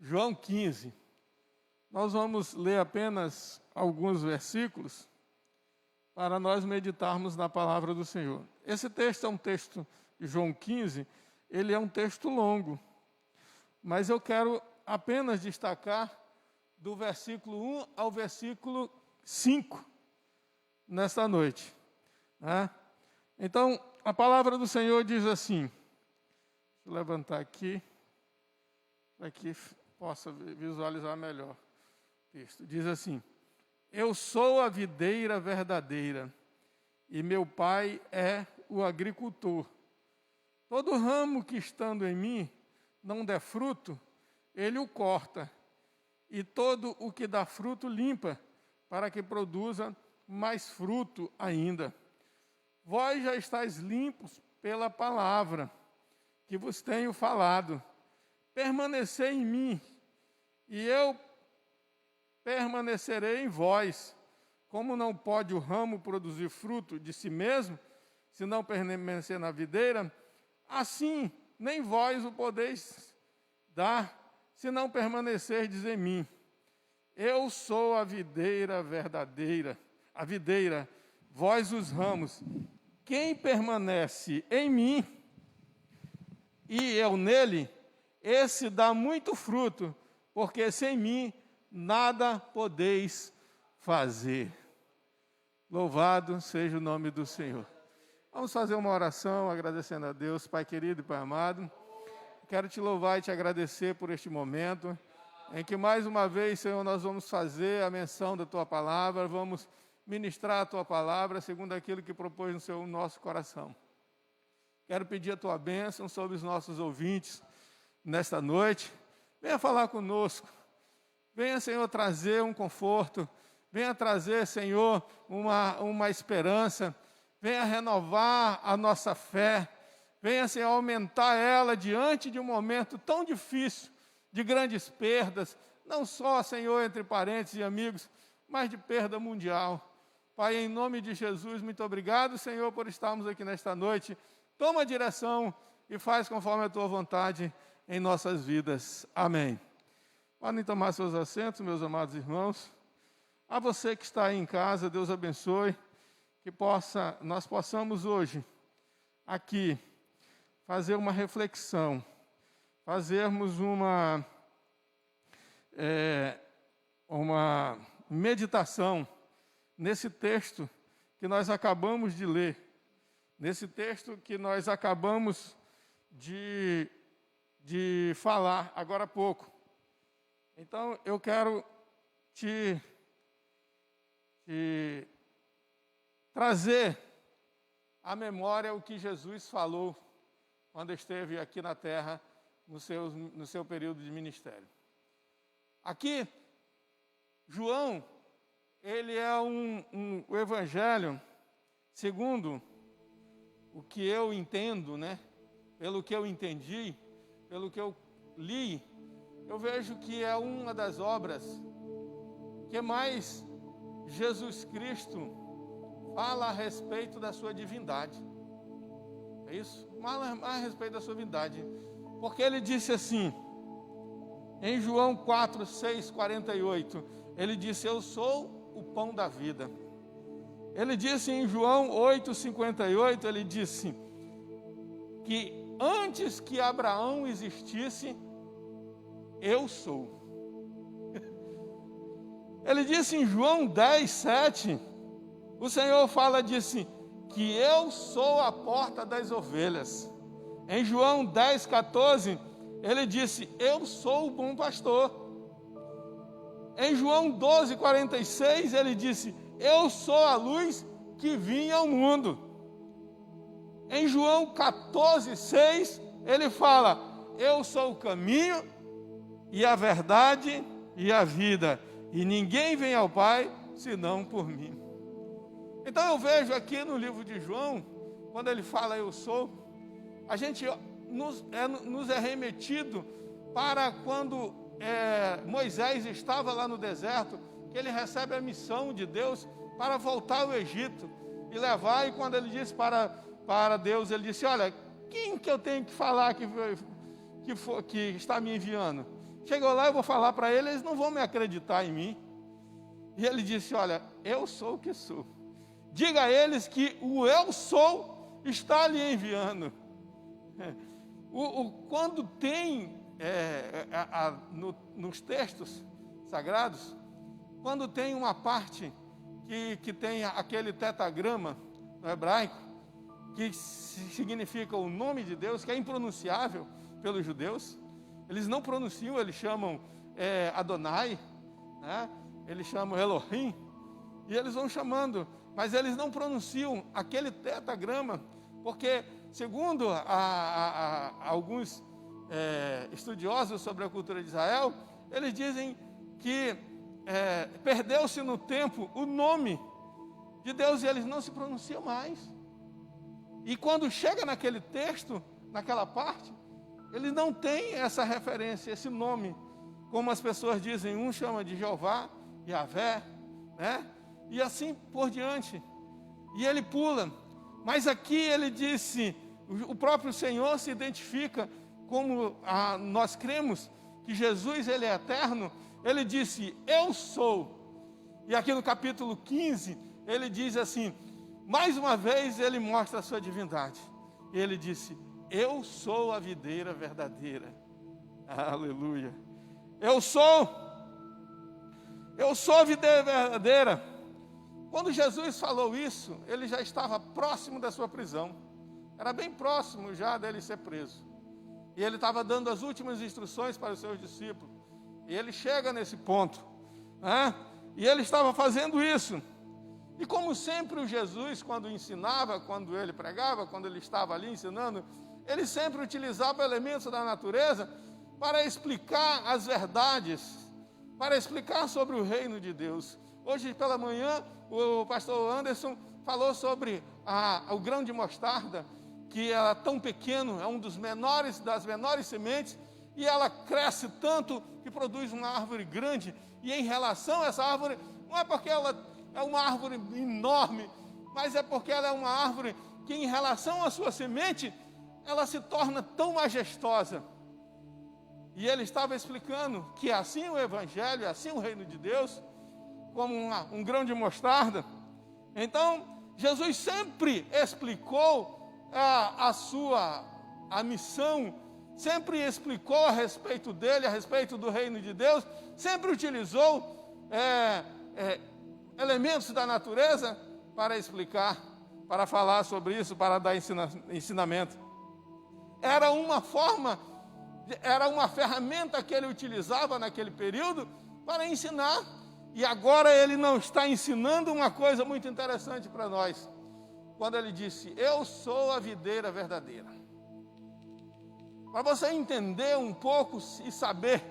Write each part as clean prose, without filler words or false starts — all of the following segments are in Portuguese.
João 15. Nós vamos ler apenas alguns versículos para nós meditarmos na palavra do Senhor. Esse texto é um texto de João 15, ele é um texto longo, mas eu quero apenas destacar do versículo 1 ao versículo 5 nesta noite, né? Então, a palavra do Senhor diz assim, deixa eu levantar aqui, para que possa visualizar melhor o texto. Diz assim: eu sou a videira verdadeira, e meu pai é o agricultor. Todo ramo que estando em mim não der fruto, ele o corta, e todo o que dá fruto limpa, para que produza mais fruto ainda. Vós já estáis limpos pela palavra que vos tenho falado. Permanecei em mim, e eu permanecerei em vós. Como não pode o ramo produzir fruto de si mesmo, se não permanecer na videira, assim nem vós o podeis dar, se não permanecerdes em mim. Eu sou a videira verdadeira, a videira, vós os ramos. Quem permanece em mim e eu nele, esse dá muito fruto, porque sem mim nada podeis fazer. Louvado seja o nome do Senhor. Vamos fazer uma oração agradecendo a Deus. Pai querido e Pai amado, quero te louvar e te agradecer por este momento, em que mais uma vez, Senhor, nós vamos fazer a menção da Tua palavra, vamos ministrar a Tua palavra, segundo aquilo que propôs no nosso coração. Quero pedir a Tua bênção sobre os nossos ouvintes nesta noite. Venha falar conosco. Venha, Senhor, trazer um conforto. Venha trazer, Senhor, uma esperança. Venha renovar a nossa fé. Venha, Senhor, aumentar ela diante de um momento tão difícil, de grandes perdas, não só, Senhor, entre parentes e amigos, mas de perda mundial. Pai, em nome de Jesus, muito obrigado, Senhor, por estarmos aqui nesta noite. Toma a direção e faz conforme a Tua vontade em nossas vidas. Amém. Podem tomar seus assentos, meus amados irmãos. A você que está aí em casa, Deus abençoe, que nós possamos hoje, aqui, fazer uma reflexão, fazermos uma meditação nesse texto que nós acabamos de ler, nesse texto que nós acabamos de falar agora há pouco. Então, eu quero te trazer à memória o que Jesus falou quando esteve aqui na terra, no seu período de ministério. Aqui, João, ele é o evangelho, segundo o que eu entendo, né? Pelo que eu entendi, pelo que eu li, eu vejo que é uma das obras que mais Jesus Cristo fala a respeito da sua divindade. É isso? Fala a respeito da sua divindade. Porque ele disse assim, em João 4, 6, 48, ele disse, eu sou o pão da vida. Ele disse em João 8, 58, ele disse que antes que Abraão existisse, eu sou. Ele disse em João 10, 7, o Senhor disse que eu sou a porta das ovelhas. Em João 10, 14, ele disse, eu sou o bom pastor. Em João 12, 46, ele disse, eu sou a luz que vinha ao mundo. Em João 14, 6, ele fala, eu sou o caminho e a verdade e a vida, e ninguém vem ao Pai senão por mim. Então eu vejo aqui no livro de João, quando ele fala eu sou, a gente nos é remetido para quando Moisés estava lá no deserto, que ele recebe a missão de Deus para voltar ao Egito e levar, e quando ele disse para Deus, ele disse, olha, quem que eu tenho que falar que que está me enviando. Chegou lá, eu vou falar para eles não vão me acreditar em mim. E ele disse, olha, eu sou o que sou. Diga a eles que o eu sou está lhe enviando. Quando tem, nos textos sagrados, quando tem uma parte que tem aquele tetagrama no hebraico, que significa o nome de Deus, que é impronunciável pelos judeus, eles não pronunciam, eles chamam Adonai, né? Eles chamam Elohim, e eles vão chamando, mas eles não pronunciam aquele tetagrama, porque, segundo alguns estudiosos sobre a cultura de Israel, eles dizem que perdeu-se no tempo o nome de Deus e eles não se pronunciam mais. E quando chega naquele texto, naquela parte, eles não têm essa referência, esse nome, como as pessoas dizem, um chama de Jeová, Yahvé, né? E assim por diante. E ele pula. Mas aqui ele disse, o próprio Senhor se identifica como nós cremos que Jesus ele é eterno. Ele disse, eu sou. E aqui no capítulo 15, ele diz assim, mais uma vez ele mostra a sua divindade. E ele disse, eu sou a videira verdadeira. Aleluia. Eu sou a videira verdadeira. Quando Jesus falou isso, ele já estava próximo da sua prisão. Era bem próximo já dele ser preso. E ele estava dando as últimas instruções para os seus discípulos. E ele chega nesse ponto, né? E ele estava fazendo isso. E como sempre o Jesus, quando ensinava, quando ele pregava, quando ele estava ali ensinando, ele sempre utilizava elementos da natureza para explicar as verdades, para explicar sobre o reino de Deus. Hoje pela manhã, o pastor Anderson falou sobre o grão de mostarda, que é tão pequeno, é um das menores sementes, e ela cresce tanto que produz uma árvore grande. E em relação a essa árvore, não é porque ela é uma árvore enorme, mas é porque ela é uma árvore que em relação à sua semente, ela se torna tão majestosa. E ele estava explicando que assim o Evangelho, assim o reino de Deus, como um grão de mostarda. Então, Jesus sempre explicou a missão, sempre explicou a respeito dele, a respeito do reino de Deus, sempre utilizou elementos da natureza para explicar, para falar sobre isso, para dar ensinamento. Era uma ferramenta que ele utilizava naquele período para ensinar. E agora ele não está ensinando uma coisa muito interessante para nós. Quando ele disse, eu sou a videira verdadeira. Para você entender um pouco e saber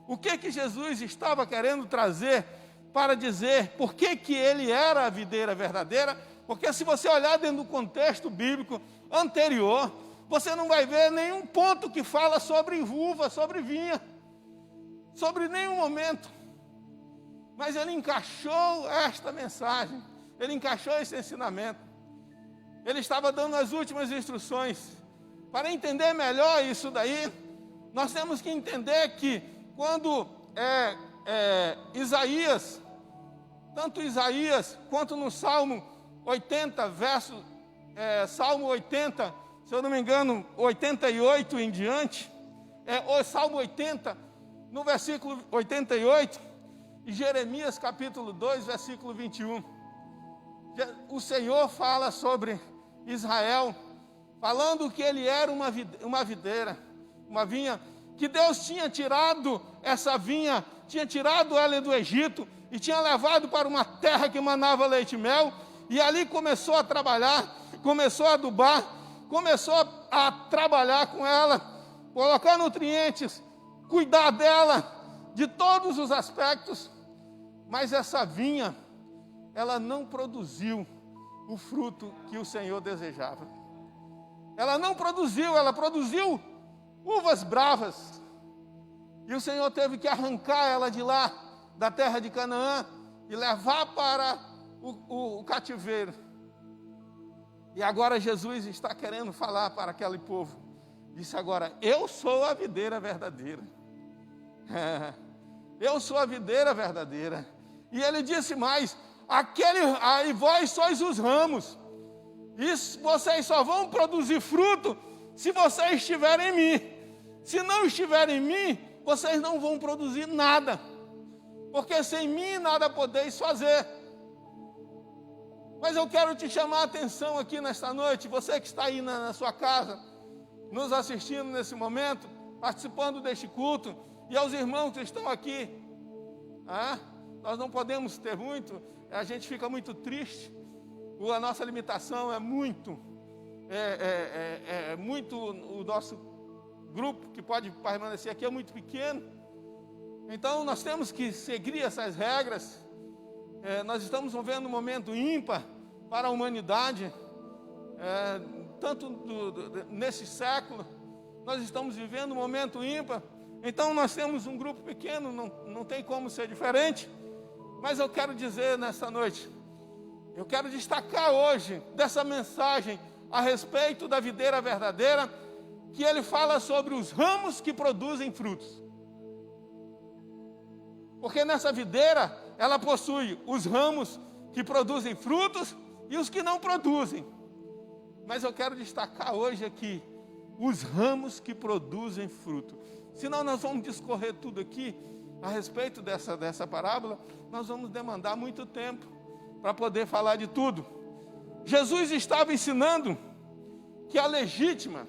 o que Jesus estava querendo trazer para dizer por que ele era a videira verdadeira. Porque se você olhar dentro do contexto bíblico anterior, você não vai ver nenhum ponto que fala sobre uva, sobre vinha, sobre nenhum momento. Mas ele encaixou esta mensagem, ele encaixou esse ensinamento. Ele estava dando as últimas instruções. Para entender melhor isso daí, nós temos que entender que quando Isaías, tanto Isaías quanto no Salmo 80, Salmo 80, se eu não me engano, 88 em diante, o Salmo 80, no versículo 88, e Jeremias capítulo 2, versículo 21, o Senhor fala sobre Israel, falando que ele era uma videira, uma vinha, que Deus tinha tirado essa vinha, tinha tirado ela do Egito, e tinha levado para uma terra que manava leite e mel, e ali começou a trabalhar, começou a adubar, começou a trabalhar com ela, colocar nutrientes, cuidar dela, de todos os aspectos. Mas essa vinha, ela não produziu o fruto que o Senhor desejava. Ela não produziu, ela produziu uvas bravas. E o Senhor teve que arrancar ela de lá, da terra de Canaã, e levar para o cativeiro. E agora Jesus está querendo falar para aquele povo. disse agora, eu sou a videira verdadeira. Eu sou a videira verdadeira. E ele disse mais, e vós sois os ramos. Isso, vocês só vão produzir fruto se vocês estiverem em mim. Se não estiverem em mim, vocês não vão produzir nada. Porque sem mim nada podeis fazer. Mas eu quero te chamar a atenção aqui nesta noite, você que está aí na sua casa, nos assistindo nesse momento, participando deste culto, e aos irmãos que estão aqui. Nós não podemos ter muito, a gente fica muito triste, a nossa limitação é muito, o nosso grupo que pode permanecer aqui é muito pequeno. Então nós temos que seguir essas regras. Nós estamos vivendo um momento ímpar para a humanidade, tanto nesse século, nós estamos vivendo um momento ímpar. Então nós temos um grupo pequeno, não tem como ser diferente. Mas eu quero dizer nessa noite, eu quero destacar hoje dessa mensagem a respeito da videira verdadeira, que ele fala sobre os ramos que produzem frutos. Porque nessa videira, ela possui os ramos que produzem frutos e os que não produzem. Mas eu quero destacar hoje aqui os ramos que produzem fruto. Senão nós vamos discorrer tudo aqui a respeito dessa parábola, nós vamos demandar muito tempo para poder falar de tudo. Jesus estava ensinando que a legítima,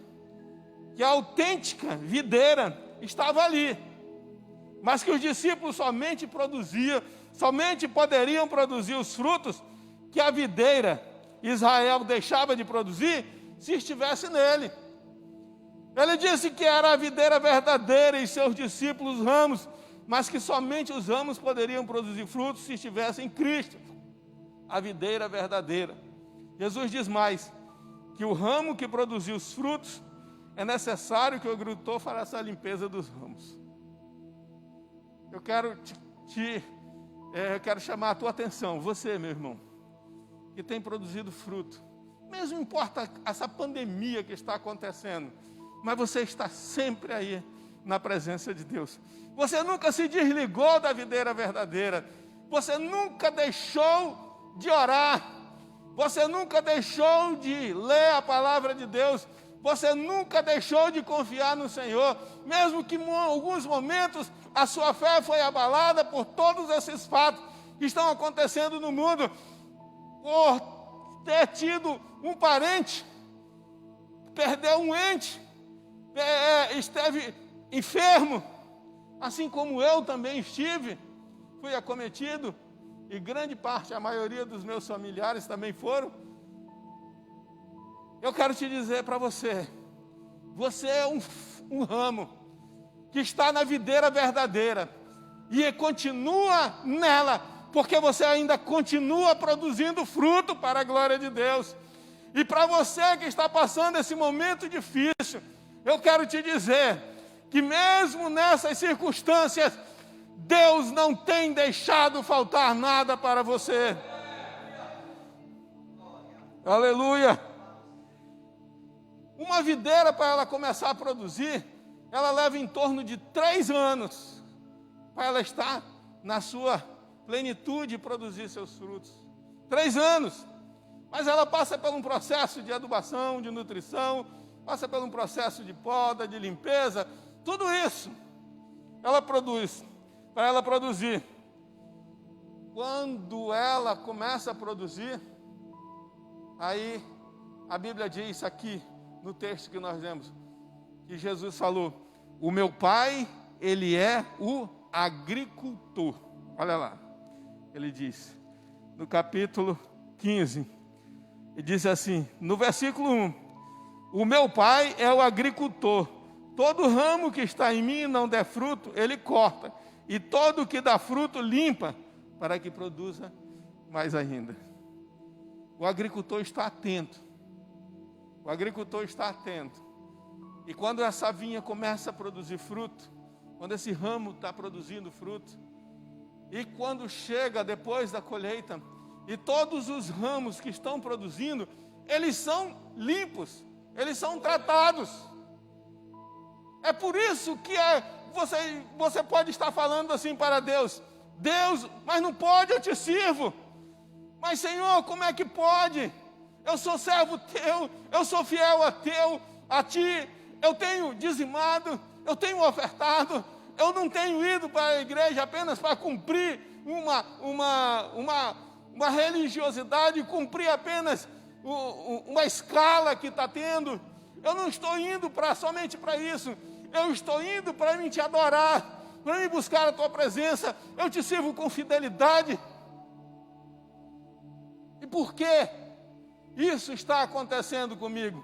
que a autêntica videira estava ali, mas que os discípulos somente poderiam produzir os frutos que a videira Israel deixava de produzir se estivesse nele. Ele disse que era a videira verdadeira e seus discípulos os ramos, mas que somente os ramos poderiam produzir frutos se estivessem em Cristo, a videira verdadeira. Jesus diz mais, que o ramo que produziu os frutos, é necessário que o agricultor faça a limpeza dos ramos. Eu quero chamar a tua atenção, você, meu irmão, que tem produzido fruto, mesmo importa essa pandemia que está acontecendo, mas você está sempre aí na presença de Deus. Você nunca se desligou da videira verdadeira, você nunca deixou de orar, você nunca deixou de ler a palavra de Deus, você nunca deixou de confiar no Senhor, mesmo que em alguns momentos a sua fé foi abalada por todos esses fatos que estão acontecendo no mundo, por ter tido um parente, perdeu um ente, esteve enfermo, assim como eu também estive, fui acometido, e grande parte, a maioria dos meus familiares também foram. Eu quero te dizer para você, você é um ramo que está na videira verdadeira, e continua nela, porque você ainda continua produzindo fruto para a glória de Deus. E para você que está passando esse momento difícil, eu quero te dizer que mesmo nessas circunstâncias, Deus não tem deixado faltar nada para você. Aleluia! Uma videira, para ela começar a produzir, ela leva em torno de 3 anos para ela estar na sua plenitude e produzir seus frutos. 3 anos. Mas ela passa por um processo de adubação, de nutrição, passa por um processo de poda, de limpeza, tudo isso ela produz, para ela produzir. Quando ela começa a produzir, aí a Bíblia diz aqui, no texto que nós lemos, que Jesus falou, o meu Pai, Ele é o agricultor. Olha lá, Ele diz, no capítulo 15, Ele diz assim, no versículo 1, o meu Pai é o agricultor, todo ramo que está em mim e não der fruto, Ele corta, e todo que dá fruto limpa, para que produza mais ainda. O agricultor está atento, o agricultor está atento, e quando essa vinha começa a produzir fruto, quando esse ramo está produzindo fruto, e quando chega depois da colheita, e todos os ramos que estão produzindo, eles são limpos, eles são tratados, É por isso que você pode estar falando assim para Deus: Deus, mas não pode, eu te sirvo. Mas Senhor, como é que pode? Eu sou servo teu, eu sou fiel a ti, eu tenho dizimado, eu tenho ofertado, eu não tenho ido para a igreja apenas para cumprir uma religiosidade, cumprir apenas uma escala que está tendo. Eu não estou indo somente para isso, eu estou indo para mim te adorar, para me buscar a tua presença. Eu te sirvo com fidelidade. E por que isso está acontecendo comigo?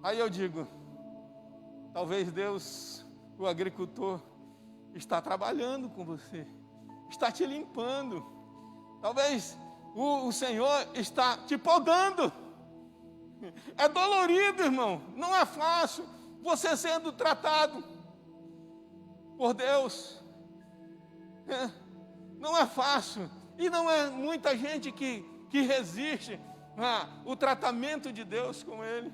Aí eu digo: talvez Deus, o agricultor, está trabalhando com você, está te limpando. Talvez o Senhor está te podando. É dolorido, irmão, não é fácil você sendo tratado por Deus. Não é fácil. E não é muita gente que resiste o tratamento de Deus com ele.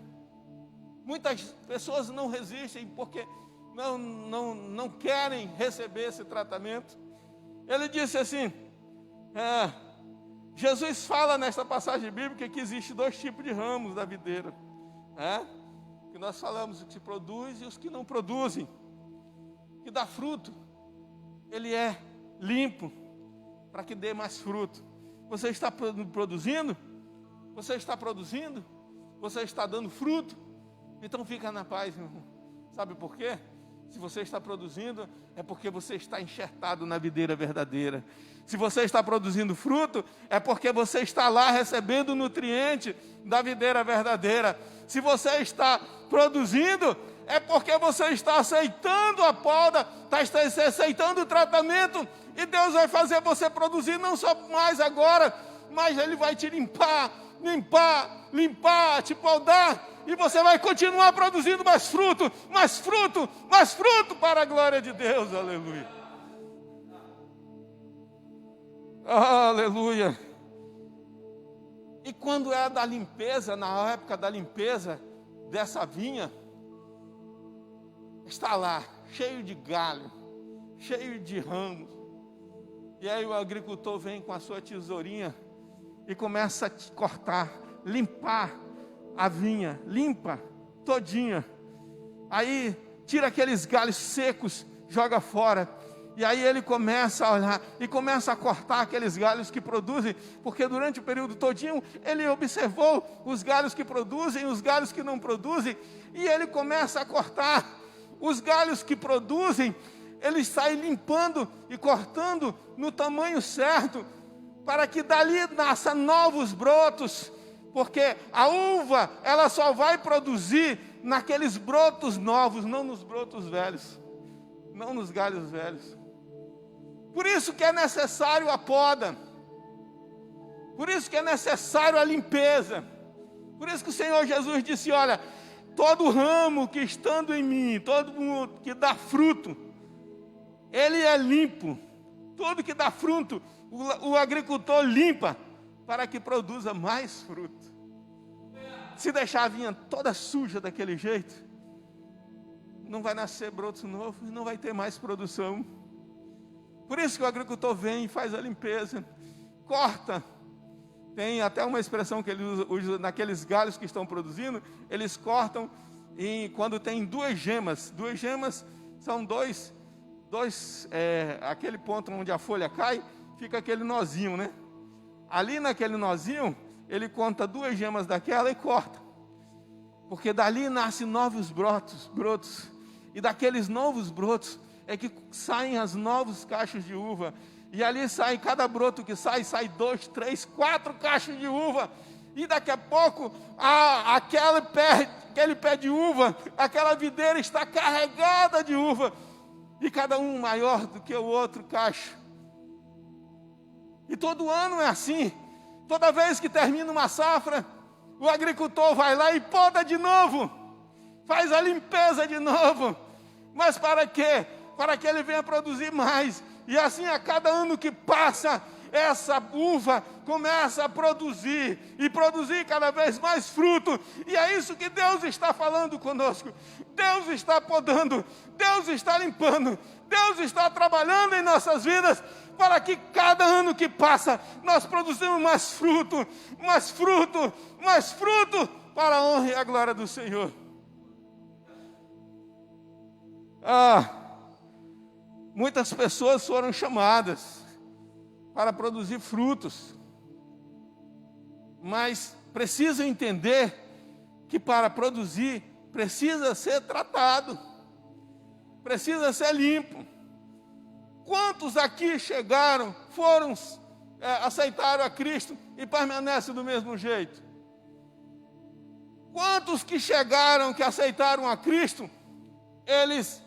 Muitas pessoas não resistem porque não querem receber esse tratamento. Ele disse assim, Jesus fala nesta passagem bíblica que existe 2 tipos de ramos da videira. Que nós falamos, os que produzem e os que não produzem. Que dá fruto, ele é limpo, para que dê mais fruto. Você está produzindo? Você está produzindo? Você está dando fruto? Então fica na paz, meu irmão. Sabe por quê? Se você está produzindo, é porque você está enxertado na videira verdadeira. Se você está produzindo fruto, é porque você está lá recebendo o nutriente da videira verdadeira. Se você está produzindo, é porque você está aceitando a poda, está aceitando o tratamento, e Deus vai fazer você produzir não só mais agora, mas Ele vai te limpar, te podar, e você vai continuar produzindo mais fruto para a glória de Deus. Aleluia. Aleluia. E quando é da limpeza, na época da limpeza dessa vinha, está lá, cheio de galho, cheio de ramos. E aí o agricultor vem com a sua tesourinha e começa a cortar, limpar a vinha, limpa todinha. Aí tira aqueles galhos secos, joga fora. E aí ele começa a olhar e começa a cortar aqueles galhos que produzem, porque durante o período todinho ele observou os galhos que produzem, os galhos que não produzem, e ele começa a cortar os galhos que produzem. Ele sai limpando e cortando no tamanho certo, para que dali nasça novos brotos, porque a uva, ela só vai produzir naqueles brotos novos, não nos brotos velhos, não nos galhos velhos. Por isso que é necessário a poda, por isso que é necessário a limpeza, por isso que o Senhor Jesus disse: olha, todo ramo que estando em mim, todo mundo que dá fruto, ele é limpo. Tudo que dá fruto, o agricultor limpa, para que produza mais fruto. Se deixar a vinha toda suja daquele jeito, não vai nascer brotos novos, não vai ter mais produção. Por isso que o agricultor vem e faz a limpeza, corta. Tem até uma expressão que ele usa naqueles galhos que estão produzindo, eles cortam quando tem 2 gemas. 2 gemas são aquele ponto onde a folha cai, fica aquele nozinho, né? Ali naquele nozinho, ele conta 2 gemas daquela e corta. Porque dali nascem novos brotos. E daqueles novos brotos é que saem os novos cachos de uva. E ali sai, cada broto que sai 2, 3, 4 cachos de uva. E daqui a pouco, aquele pé de uva, aquela videira está carregada de uva. E cada um maior do que o outro cacho. E todo ano é assim. Toda vez que termina uma safra, o agricultor vai lá e poda de novo. Faz a limpeza de novo. Mas para quê? Para que ele venha produzir mais. E assim a cada ano que passa, essa uva começa a produzir, e produzir cada vez mais fruto, e é isso que Deus está falando conosco. Deus está podando, Deus está limpando, Deus está trabalhando em nossas vidas, para que cada ano que passa, nós produzimos mais fruto, mais fruto, mais fruto, para a honra e a glória do Senhor. Muitas pessoas foram chamadas para produzir frutos, mas precisam entender que para produzir precisa ser tratado, precisa ser limpo. Quantos aqui chegaram, aceitaram a Cristo e permanecem do mesmo jeito? Quantos que chegaram, que aceitaram a Cristo, eles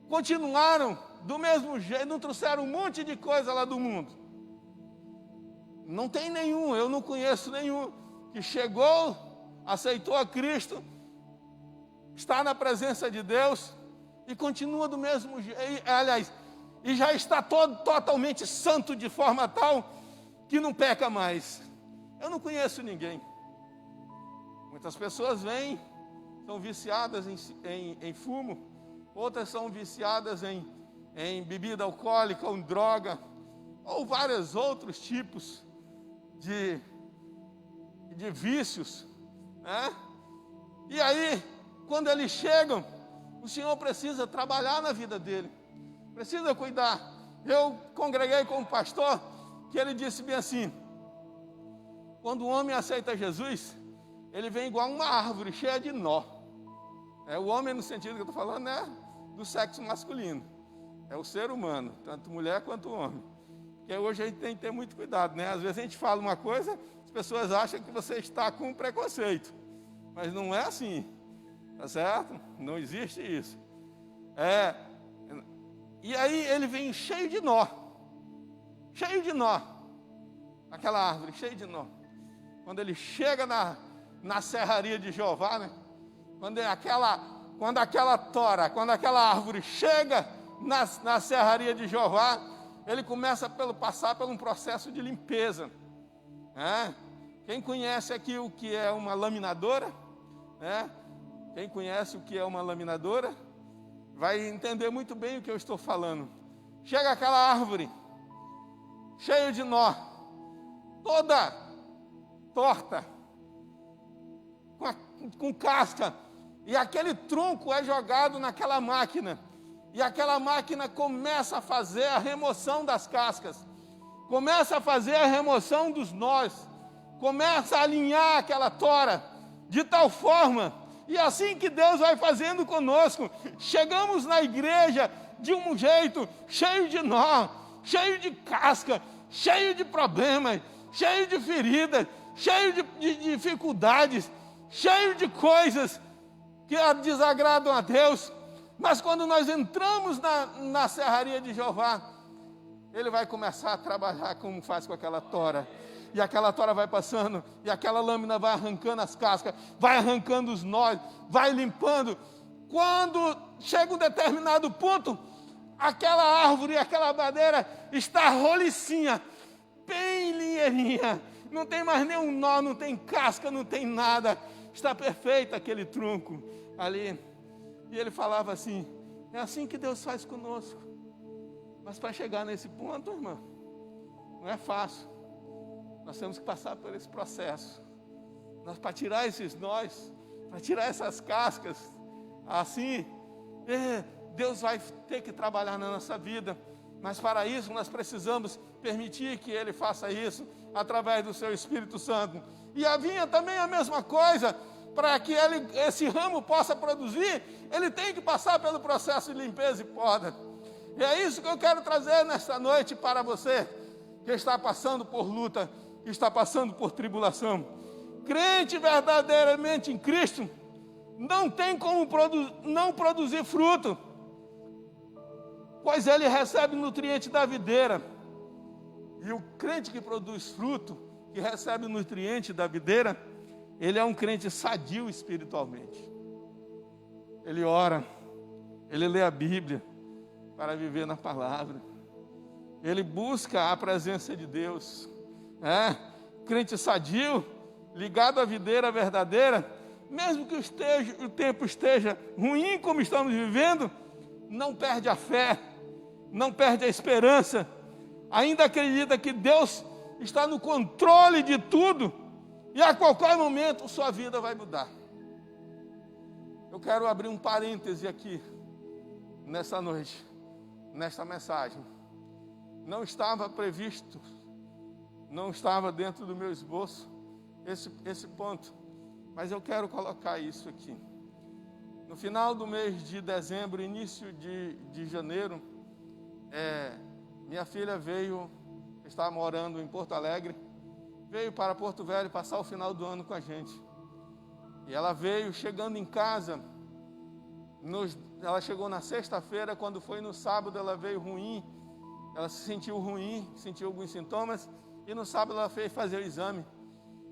continuaram do mesmo jeito, não trouxeram um monte de coisa lá do mundo? Não tem nenhum, eu não conheço nenhum que chegou, aceitou a Cristo, está na presença de Deus e continua do mesmo jeito, aliás, e já está totalmente santo de forma tal que não peca mais. Eu não conheço ninguém. Muitas pessoas vêm, são viciadas em fumo, outras são viciadas em bebida alcoólica ou em droga, ou vários outros tipos de vícios, né? E aí, quando eles chegam, o Senhor precisa trabalhar na vida dele, precisa cuidar. Eu congreguei com um pastor que ele disse bem assim: quando o homem aceita Jesus, ele vem igual uma árvore cheia de nó. O homem, no sentido que eu estou falando, é do sexo masculino, é o ser humano, tanto mulher quanto homem. Porque hoje a gente tem que ter muito cuidado, né? Às vezes a gente fala uma coisa, as pessoas acham que você está com preconceito, mas não é assim, tá certo? Não existe isso. E aí ele vem cheio de nó, aquela árvore cheia de nó. Quando ele chega na serraria de Jeová, né? Quando aquela árvore chega na serraria de Jeová, ele começa a passar por um processo de limpeza. Quem conhece aqui o que é uma laminadora, quem conhece o que é uma laminadora, vai entender muito bem o que eu estou falando. Chega aquela árvore, cheia de nó, toda torta, com casca, e aquele tronco é jogado naquela máquina, e aquela máquina começa a fazer a remoção das cascas, começa a fazer a remoção dos nós, começa a alinhar aquela tora, de tal forma, e assim que Deus vai fazendo conosco. Chegamos na igreja de um jeito, cheio de nó, cheio de casca, cheio de problemas, cheio de feridas, cheio de dificuldades, cheio de coisas que desagradam a Deus. Mas quando nós entramos na serraria de Jeová, Ele vai começar a trabalhar como faz com aquela tora. E aquela tora vai passando, e aquela lâmina vai arrancando as cascas, vai arrancando os nós, vai limpando. Quando chega um determinado ponto, aquela árvore, aquela madeira está rolicinha, bem linheirinha, não tem mais nenhum nó, não tem casca, não tem nada, está perfeito aquele tronco ali. E ele falava assim: é assim que Deus faz conosco. Mas para chegar nesse ponto, irmão, não é fácil. Nós temos que passar por esse processo. Para tirar esses nós, para tirar essas cascas, assim, Deus vai ter que trabalhar na nossa vida. Mas para isso nós precisamos permitir que Ele faça isso através do Seu Espírito Santo. E a vinha também é a mesma coisa. Para que esse ramo possa produzir, ele tem que passar pelo processo de limpeza e poda. E é isso que eu quero trazer nesta noite para você, que está passando por luta, que está passando por tribulação. Crente verdadeiramente em Cristo não tem como não produzir fruto, pois ele recebe nutriente da videira. E o crente que produz fruto, que recebe nutriente da videira, ele é um crente sadio espiritualmente. Ele ora, ele lê a Bíblia para viver na palavra. ele busca a presença de Deus. Crente sadio, ligado à videira verdadeira, mesmo que o tempo esteja ruim como estamos vivendo, não perde a fé, não perde a esperança, ainda acredita que Deus está no controle de tudo, e a qualquer momento sua vida vai mudar. Eu quero abrir um parêntese aqui, nessa noite, nesta mensagem. Não estava previsto, não estava dentro do meu esboço, esse ponto, mas eu quero colocar isso aqui. No final do mês de dezembro, início de janeiro, minha filha estava morando em Porto Alegre, veio para Porto Velho passar o final do ano com a gente. E ela veio, chegando em casa, ela chegou na sexta-feira, quando foi no sábado ela veio ruim, ela se sentiu ruim, sentiu alguns sintomas, e no sábado ela fez fazer o exame.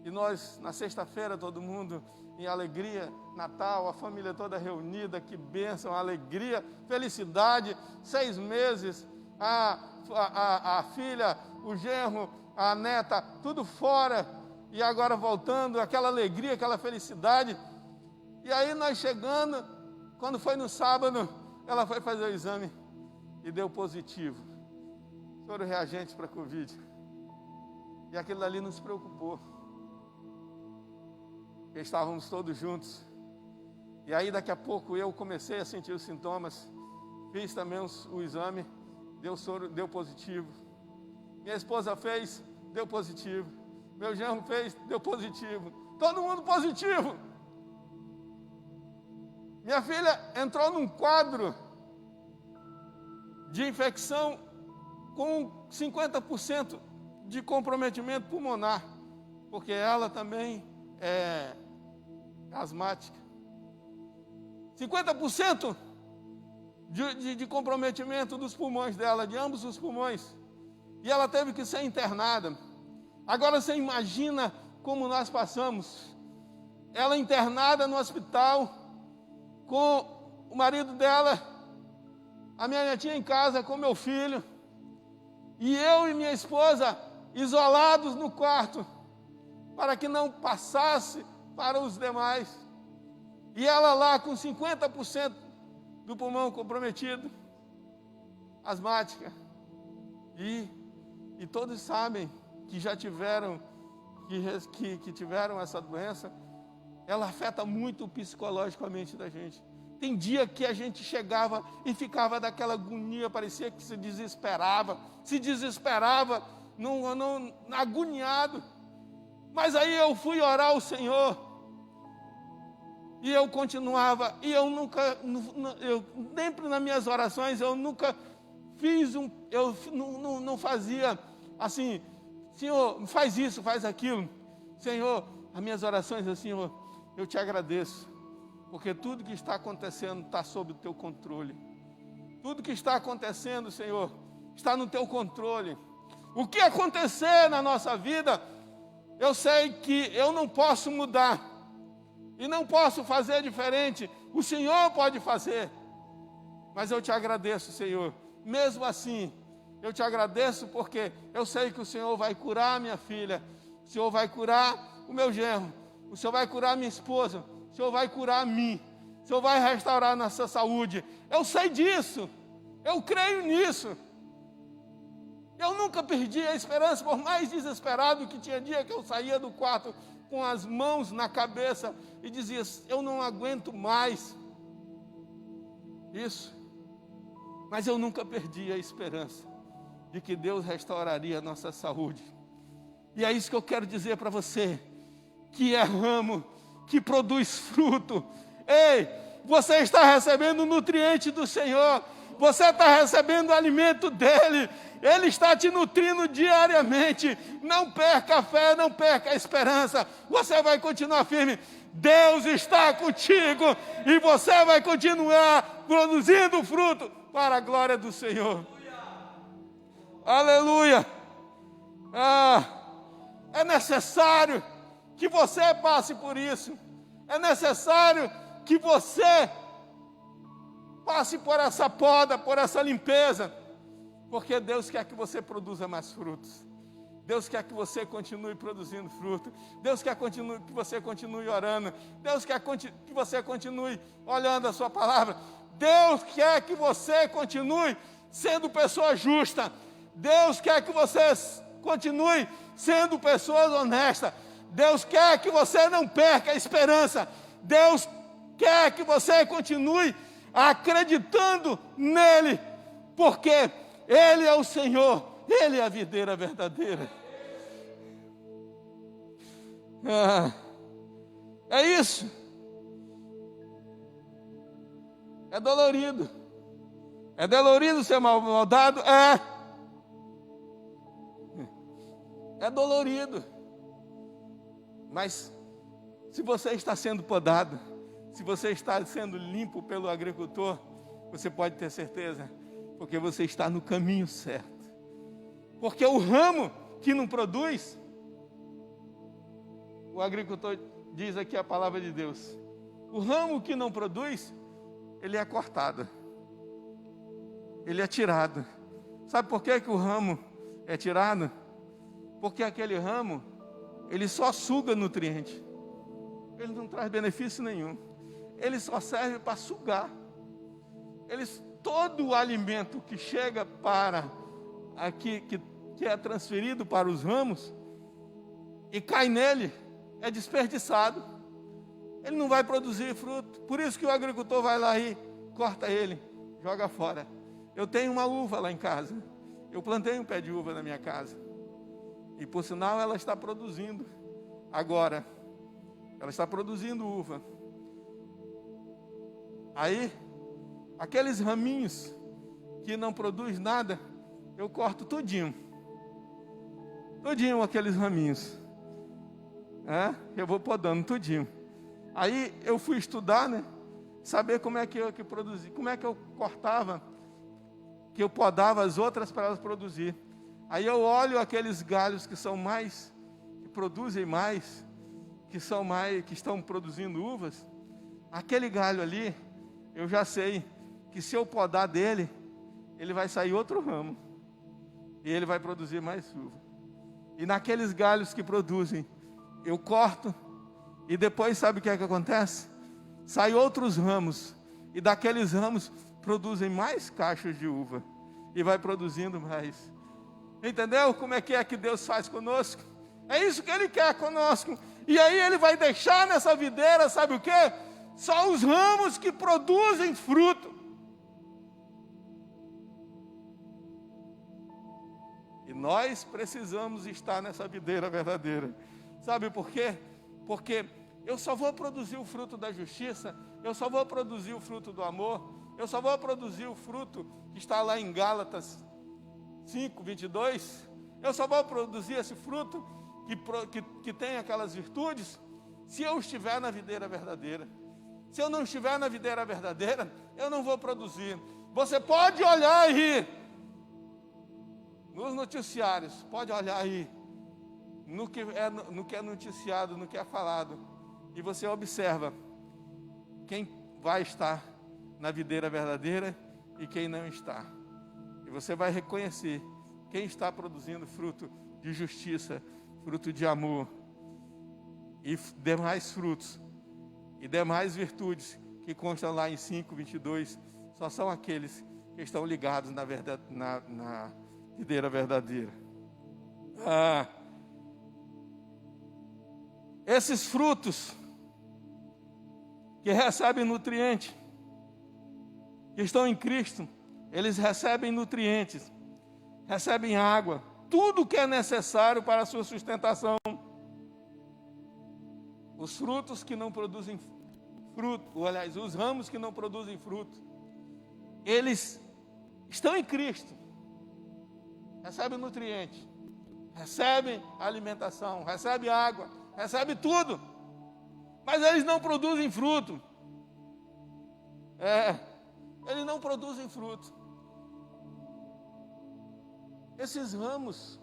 E nós, na sexta-feira, todo mundo em alegria, Natal, a família toda reunida, que bênção, alegria, felicidade, 6 meses, a filha, o genro, a neta, tudo fora, e agora voltando, aquela alegria, aquela felicidade. E aí nós chegando, quando foi no sábado, ela foi fazer o exame e deu positivo. Foram reagentes para a Covid. E aquilo ali nos preocupou. Porque estávamos todos juntos. E aí daqui a pouco eu comecei a sentir os sintomas. Fiz também o exame, deu positivo. Minha esposa fez, deu positivo. Meu genro fez, deu positivo. Todo mundo positivo. Minha filha entrou num quadro de infecção com 50% de comprometimento pulmonar, porque ela também é asmática. 50% de comprometimento dos pulmões dela, de ambos os pulmões. E ela teve que ser internada. Agora você imagina como nós passamos. Ela internada no hospital, com o marido dela, a minha netinha em casa, com meu filho, e eu e minha esposa isolados no quarto, para que não passasse para os demais. E ela lá com 50% do pulmão comprometido, asmática. E todos sabem que já tiveram, que tiveram essa doença. Ela afeta muito psicologicamente da gente. Tem dia que a gente chegava e ficava daquela agonia, parecia que se desesperava, agoniado. Mas aí eu fui orar ao Senhor, e eu continuava, e eu sempre nas minhas orações, eu nunca fiz não fazia assim, Senhor, faz isso, faz aquilo. Senhor, as minhas orações assim, Senhor, eu te agradeço, porque tudo que está acontecendo está sob o teu controle. Tudo que está acontecendo, Senhor, está no teu controle. O que acontecer na nossa vida, eu sei que eu não posso mudar, e não posso fazer diferente. O Senhor pode fazer, mas eu te agradeço, Senhor. Mesmo assim, eu te agradeço porque eu sei que o Senhor vai curar a minha filha, o Senhor vai curar o meu genro, o Senhor vai curar a minha esposa, o Senhor vai curar a mim, o Senhor vai restaurar a nossa saúde. Eu sei disso, eu creio nisso. Eu nunca perdi a esperança, por mais desesperado que tinha dia que eu saía do quarto com as mãos na cabeça e dizia, eu não aguento mais isso. Mas eu nunca perdi a esperança de que Deus restauraria a nossa saúde. E é isso que eu quero dizer para você, que é ramo, que produz fruto. Ei, você está recebendo o nutriente do Senhor, você está recebendo o alimento dEle, Ele está te nutrindo diariamente. Não perca a fé, não perca a esperança, você vai continuar firme. Deus está contigo e você vai continuar produzindo fruto para a glória do Senhor. Aleluia! É necessário que você passe por isso. É necessário que você passe por essa poda, por essa limpeza. Porque Deus quer que você produza mais frutos. Deus quer que você continue produzindo fruto. Deus quer que você continue orando. Deus quer que você continue olhando a sua palavra. Deus quer que você continue sendo pessoa justa. Deus quer que você continue sendo pessoa honesta. Deus quer que você não perca a esperança. Deus quer que você continue acreditando nele, porque Ele é o Senhor, Ele é a videira verdadeira. É isso. É dolorido. É dolorido ser maldado? É dolorido. Mas se você está sendo podado, se você está sendo limpo pelo agricultor, você pode ter certeza, porque você está no caminho certo. Porque o ramo que não produz, o agricultor diz aqui a palavra de Deus, o ramo que não produz, ele é cortado, ele é tirado. Sabe por que o ramo é tirado? Porque aquele ramo, ele só suga nutriente, ele não traz benefício nenhum, ele só serve para sugar. Todo o alimento que chega para aqui, que é transferido para os ramos e cai nele, é desperdiçado. Ele não vai produzir fruto. Por isso que o agricultor vai lá e corta ele, joga fora. Eu tenho uma uva lá em casa. Eu plantei um pé de uva na minha casa. E por sinal ela está produzindo agora. Ela está produzindo uva. Aí, aqueles raminhos que não produzem nada, eu corto tudinho. Tudinho aqueles raminhos. Eu vou podando tudinho. Aí eu fui estudar, saber como é que eu produzia, como é que eu cortava, que eu podava as outras para elas produzir. Aí eu olho aqueles galhos que produzem mais, que estão produzindo uvas. Aquele galho ali, eu já sei que se eu podar dele, ele vai sair outro ramo. E ele vai produzir mais uva. E naqueles galhos que produzem, eu corto. E depois sabe o que é que acontece? Saem outros ramos. E daqueles ramos produzem mais cachos de uva. E vai produzindo mais. Entendeu como é que Deus faz conosco? É isso que Ele quer conosco. E aí Ele vai deixar nessa videira, sabe o quê? Só os ramos que produzem fruto. E nós precisamos estar nessa videira verdadeira. Sabe por quê? Porque eu só vou produzir o fruto da justiça, eu só vou produzir o fruto do amor, eu só vou produzir o fruto que está lá em Gálatas 5:22. Eu só vou produzir esse fruto que tem aquelas virtudes, se eu estiver na videira verdadeira. Se eu não estiver na videira verdadeira, eu não vou produzir. Você pode olhar aí, nos noticiários, pode olhar aí, no que é noticiado, no que é falado, e você observa quem vai estar na videira verdadeira e quem não está. E você vai reconhecer quem está produzindo fruto de justiça, fruto de amor e demais frutos e demais virtudes que constam lá em 5:22, só são aqueles que estão ligados na videira verdadeira. Esses frutos que recebem nutriente, que estão em Cristo, eles recebem nutrientes, recebem água, tudo que é necessário para a sua sustentação. Os frutos que não produzem fruto, aliás, os ramos que não produzem fruto, eles estão em Cristo, recebem nutriente, recebem alimentação, recebem água, recebem tudo, mas eles não produzem fruto. Eles não produzem fruto. Esses ramos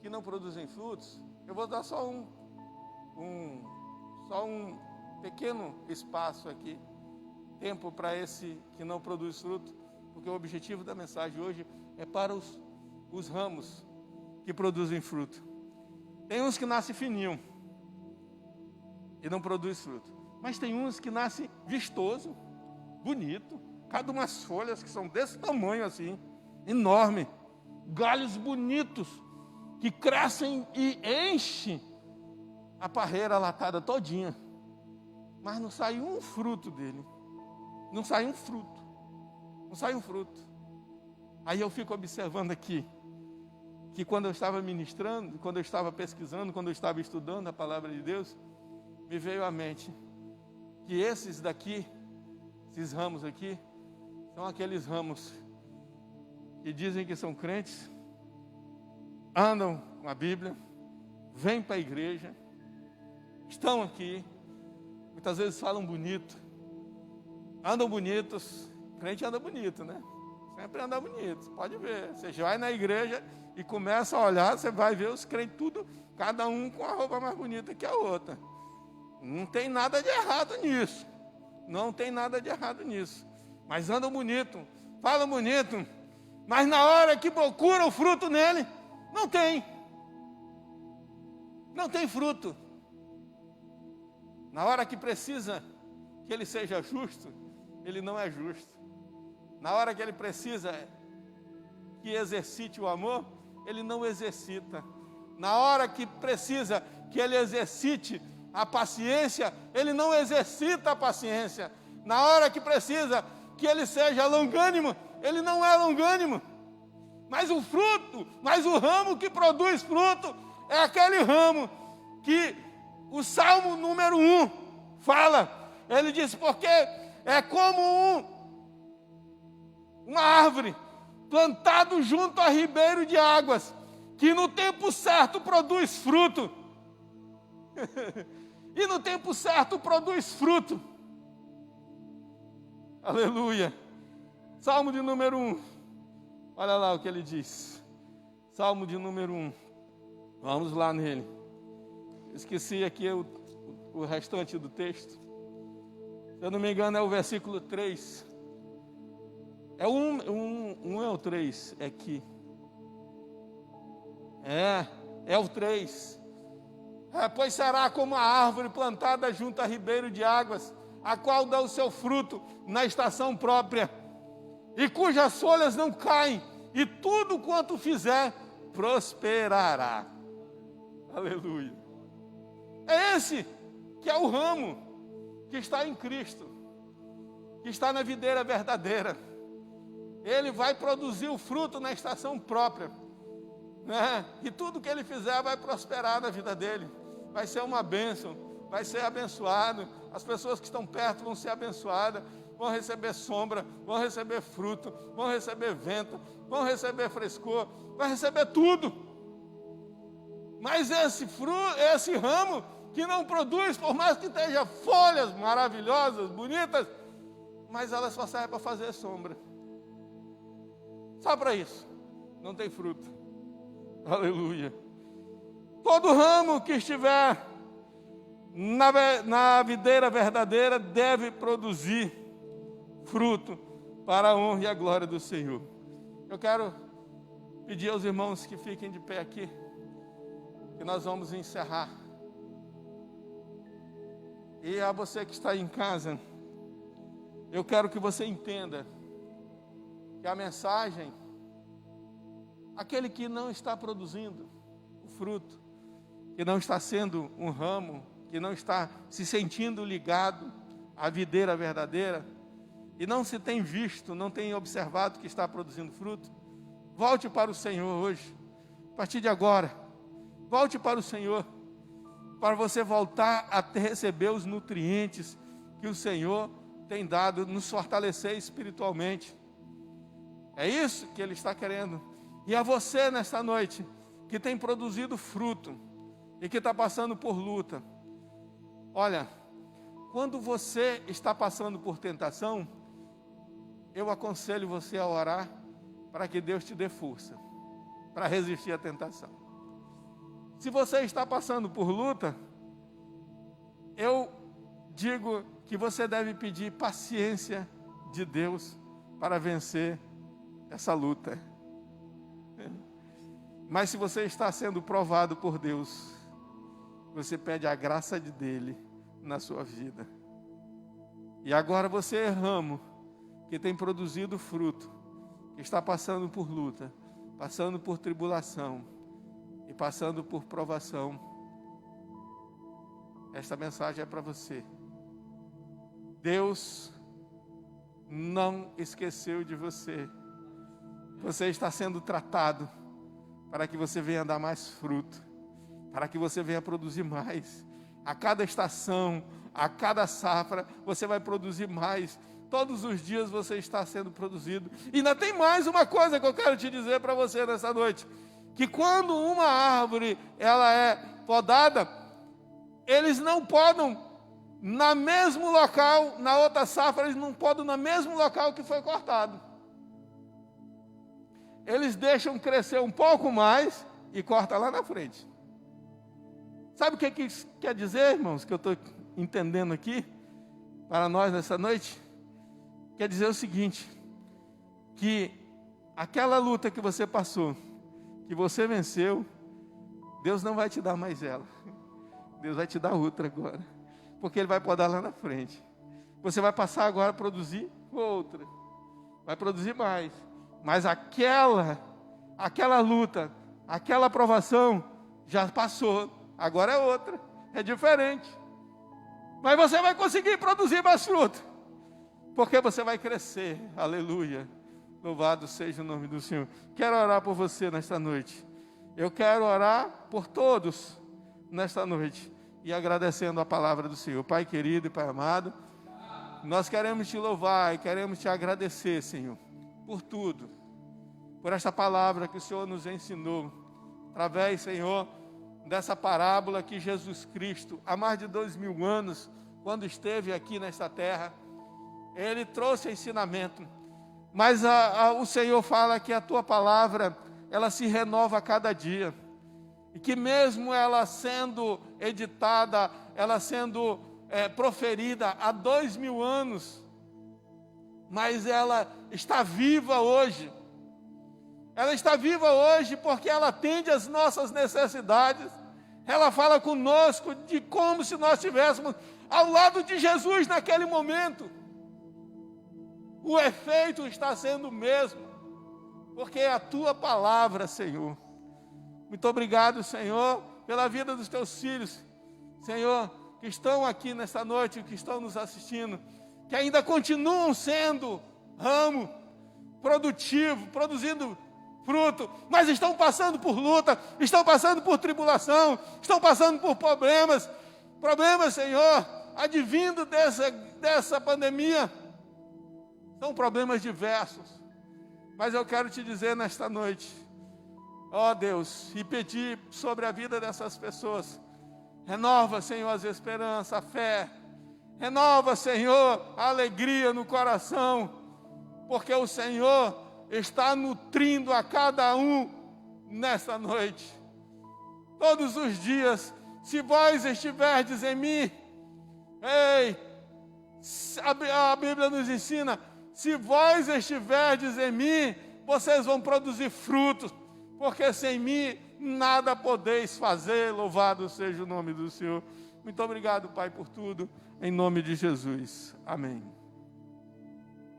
que não produzem frutos, eu vou dar só um pequeno espaço aqui, tempo para esse que não produz fruto, porque o objetivo da mensagem hoje é para os ramos que produzem fruto. Tem uns que nascem fininho e não produz fruto, mas tem uns que nascem vistoso, bonito, cada umas folhas que são desse tamanho assim, enorme, galhos bonitos, que crescem e enchem a parreira latada todinha, mas não sai um fruto dele, não sai um fruto, não sai um fruto. Aí eu fico observando aqui, que quando eu estava ministrando, quando eu estava pesquisando, quando eu estava estudando a palavra de Deus, me veio à mente que esses daqui, esses ramos aqui, são aqueles ramos que dizem que são crentes, andam com a Bíblia, vêm para a igreja, estão aqui, muitas vezes falam bonito, andam bonitos, crente anda bonito, né? Sempre anda bonito, pode ver. Você vai na igreja e começa a olhar, você vai ver os crentes tudo, cada um com a roupa mais bonita que a outra. Não tem nada de errado nisso. Não tem nada de errado nisso. Mas andam bonito, falam bonito, mas na hora que procura o fruto nele, não tem. Não tem fruto. Na hora que precisa que ele seja justo, ele não é justo. Na hora que ele precisa que exercite o amor, ele não exercita. Na hora que precisa que ele exercite a paciência, ele não exercita a paciência. Na hora que precisa que ele seja longânimo, ele não é longânimo. Mas o fruto, mas o ramo que produz fruto, é aquele ramo que o Salmo número 1 fala. Ele diz, porque é como uma árvore plantada junto a ribeiro de águas, que no tempo certo produz fruto. E no tempo certo produz fruto. Aleluia. Salmo de número 1. Olha lá o que ele diz. Salmo de número 1. Vamos lá nele. Esqueci aqui o restante do texto. Se eu não me engano é o versículo 3. É um é o 3, é aqui. É o 3. Pois será como a árvore plantada junto a ribeiro de águas, a qual dá o seu fruto na estação própria, e cujas folhas não caem, e tudo quanto fizer, prosperará. Aleluia. É esse que é o ramo que está em Cristo, que está na videira verdadeira. Ele vai produzir o fruto na estação própria, né? E tudo que ele fizer vai prosperar na vida dele. Vai ser uma bênção, vai ser abençoado. As pessoas que estão perto vão ser abençoadas, vão receber sombra, vão receber fruto, vão receber vento, vão receber frescor, vai receber tudo. Mas esse ramo que não produz, por mais que tenha folhas maravilhosas, bonitas, mas ela só serve para fazer sombra. Só para isso, não tem fruto. Aleluia. Todo ramo que estiver na videira verdadeira deve produzir fruto para a honra e a glória do Senhor. Eu quero pedir aos irmãos que fiquem de pé aqui, que nós vamos encerrar. E a você que está em casa, eu quero que você entenda que a mensagem, aquele que não está produzindo o fruto, que não está sendo um ramo, que não está se sentindo ligado à videira verdadeira, e não se tem visto, não tem observado que está produzindo fruto, volte para o Senhor hoje, a partir de agora, volte para o Senhor, para você voltar a receber os nutrientes que o Senhor tem dado, nos fortalecer espiritualmente. É isso que Ele está querendo. E a você nesta noite, que tem produzido fruto, e que está passando por luta, olha, quando você está passando por tentação, eu aconselho você a orar, para que Deus te dê força, para resistir à tentação. Se você está passando por luta, eu digo que você deve pedir paciência de Deus para vencer essa luta. Mas se você está sendo provado por Deus, você pede a graça dele na sua vida. E agora você é ramo que tem produzido fruto, que está passando por luta, passando por tribulação e passando por provação. Esta mensagem é para você. Deus não esqueceu de você. Você está sendo tratado para que você venha dar mais fruto, para que você venha produzir mais. A cada estação, a cada safra, você vai produzir mais. Todos os dias você está sendo produzido. E ainda tem mais uma coisa que eu quero te dizer para você nessa noite. Que quando uma árvore ela é podada, eles não podem, no mesmo local, na outra safra, eles não podem no mesmo local que foi cortado. Eles deixam crescer um pouco mais e cortam lá na frente. Sabe o que isso quer dizer, irmãos, que eu estou entendendo aqui, para nós nessa noite? Quer dizer o seguinte, que aquela luta que você passou, que você venceu, Deus não vai te dar mais ela. Deus vai te dar outra agora. Porque Ele vai podar lá na frente. Você vai passar agora a produzir outra. Vai produzir mais. Mas aquela luta, aquela provação, já passou. Agora é outra. É diferente. Mas você vai conseguir produzir mais fruto. Porque você vai crescer. Aleluia. Louvado seja o nome do Senhor. Quero orar por você nesta noite. Eu quero orar por todos nesta noite. E agradecendo a palavra do Senhor. Pai querido e Pai amado, nós queremos te louvar e queremos te agradecer, Senhor, por tudo. Por esta palavra que o Senhor nos ensinou. Através, Senhor, dessa parábola que Jesus Cristo, há mais de 2000 anos, quando esteve aqui nesta terra, Ele trouxe ensinamento. Mas o Senhor fala que a tua palavra, ela se renova a cada dia. E que mesmo ela sendo editada, ela sendo proferida há 2000 anos, mas ela está viva hoje. Ela está viva hoje porque ela atende às nossas necessidades. Ela fala conosco de como se nós estivéssemos ao lado de Jesus naquele momento. O efeito está sendo o mesmo, porque é a tua palavra, Senhor. Muito obrigado, Senhor, pela vida dos teus filhos, Senhor, que estão aqui nesta noite, que estão nos assistindo, que ainda continuam sendo ramo produtivo, produzindo fruto, mas estão passando por luta, estão passando por tribulação, estão passando por problemas, Senhor, advindo dessa pandemia. São problemas diversos, mas eu quero te dizer nesta noite, ó Deus, e pedir sobre a vida dessas pessoas, renova, Senhor, as esperanças, a fé, renova, Senhor, a alegria no coração, porque o Senhor está nutrindo a cada um nesta noite. Todos os dias, se vós estiverdes em mim, a Bíblia nos ensina, se vós estiverdes em mim, vocês vão produzir frutos, porque sem mim nada podeis fazer. Louvado seja o nome do Senhor. Muito obrigado, Pai, por tudo, em nome de Jesus. Amém.